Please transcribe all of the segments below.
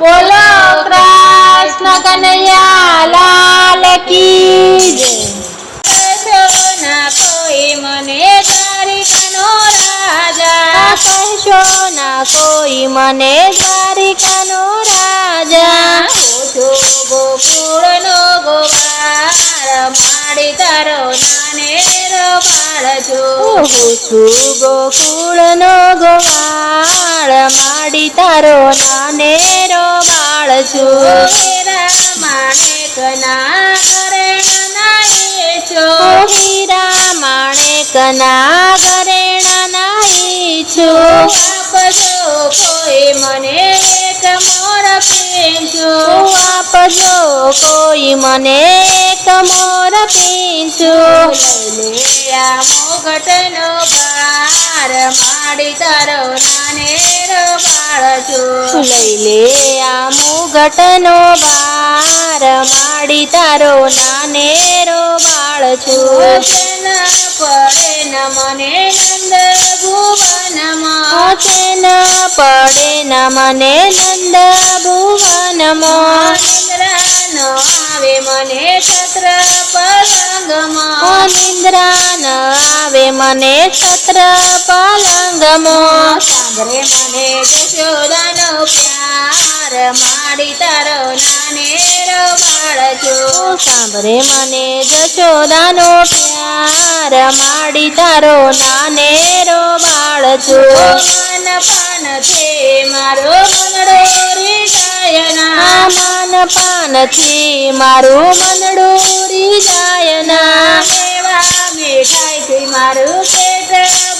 બોલો કૃષ્ણ કનૈયા લાલ કી જય। ના કોઈ મને દ્વારિકાનો રાજા, કહેશો ના કોઈ મને દ્વારિકાનો રાજા। ગોકુળનો ગોવાળ માડી તારો નાનેરો બાળ છો। હું છું ગોકુળનો ગોવાળ માડી તારો નાનેરો બાળ છું। હીરા માણેકના ઘરેણાના એ છો। હીરા માણેકના ઘરેણાના ઈ છું। આપજો કોઈ મને એક મોર પીંછો। આપજો કોઈ મને એક મોર પીંછો। લઈ લે આ મોગટનો ભાર માડી તારો નાનેરો બાળ છો। લઈ લે આ મુગટનો ભાર માડી તારો નાનેરો બાળ છું। તેના પડે ન મને નંદ ભુવનમાં। ચેન પડે ન મને નંદ ભુવનમાં। નિંદ્રા ન આવે મને છત્ર પલંગમાં। નિંદ્રા ન આવે મને છત્ર પલંગમાં। સાંભળે મને જશોદાનો પ્યાર માડી તારો નાનેરો બાળ છો। સાંભળે મને જશોદાનો પ્યાર માડી તારો નાનેરો બાળ છું। માન પાન છે મારો મનડો રીજાયના। માન પાનથી મારું મનડું રીજાયના। મેવા મીઠાઈથી મારું પેટ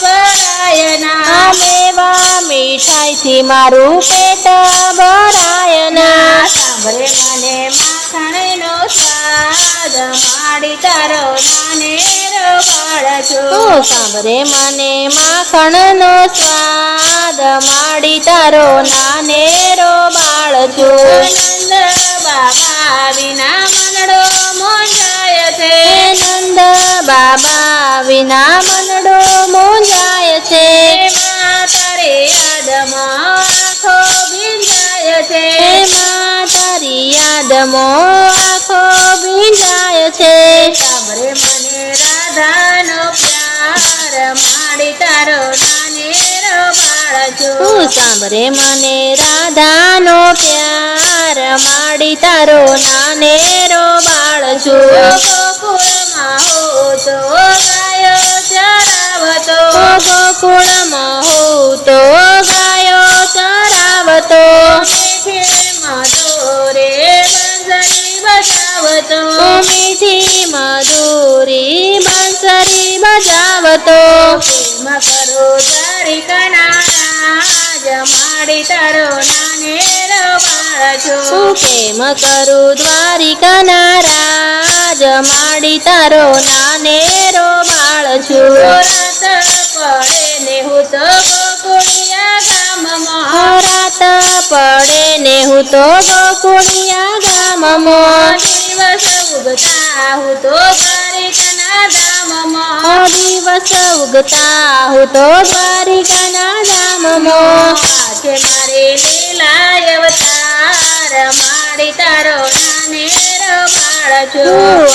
ભરાયના। મેવા મીઠાઈથી મારું પેટ ભરાયના। સાંભળે મને માખણનો સ્વાદ માડી તારો નાનેરો બાળ છો। સાંભળે મને માખણનો સ્વાદ માડી તારો નાનેરો બાળ છું। નંદ બાબા વિના મનડો મોંજાય છે। નંદ બાબા વિના મનડો મોંજાય છે। તારી યાદમાં આંખો ભીંજાય છે। તારી યાદમાં આંખો ભીંજાય છે। સાંભળે મને રાધાનો પ્યાર માડી તારો નાનેરો બાળ છો। સાંભળે મને રાધાનો પ્યાર માડી તારો નાનેરો બાળ છું। ગોકુળમાં હો તો ગાયો ચરાવતો। ગોકુળમાં હું તો ગાયો ચરાવતો। મીઠી મધુરે બંસરી બજાવતો। મીઠી મધુરી બંસરી બજાવતો। પ્રેમ કરો દ્વારિકાના રાજ માડી તારો નાનેરો બાળ છો। પ્રેમ કરું દ્વારિકાના રાજ માડી તારો નાનેરો બાળ છું। રાત પડે ને હું તો ગોકુળિયા ગામમાં। રાત પડે ને હું તો ગોકુળિયા ગામમાં। દિવસ ઉગતા હું તો દ્વારિકાના ધામમાં। દિવસ ઉગતા હું તો દ્વારિકાના ધામમાં। આજે મારી લીલા અવતાર માડી તારો નાનેરો બાળ છો।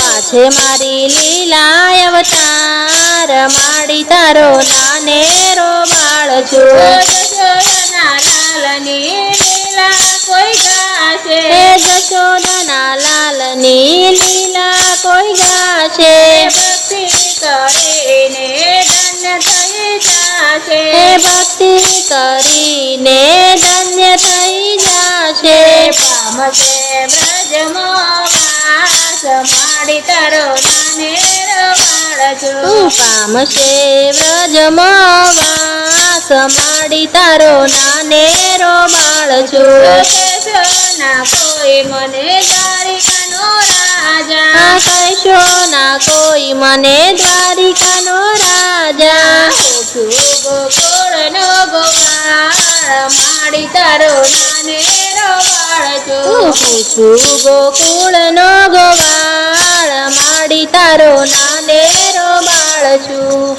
આ છે મારી લીલા અવતાર માડી તારો નાનેરો બાળ છું। જશોદાના લાલની લીલા કોઈ ગાશે। જશોદાના લાલની લીલા કોઈ ગાશે। ભક્તિ કરીને ધન્ય થઈ જાશે। ભક્તિ કરીને ધન્ય થઈ જાશે। પામશે વ્રજમાં વાસ માડી તારો નાનેરો બાળ છો। પામશે વ્રજમાં વાસ માડી તારો નાનેરો બાળ છું। ના કોઈ મને દ્વારિકાનો રાજા। કહેશો ના કોઈ મને દ્વારિકાનો રાજા। ગોકુળનો ગોવાળ માડી તારો નાનેરો બાળ છો। હું છું ગોકુળનો ગોવાળ માડી તારો નાનેરો બાળ છું।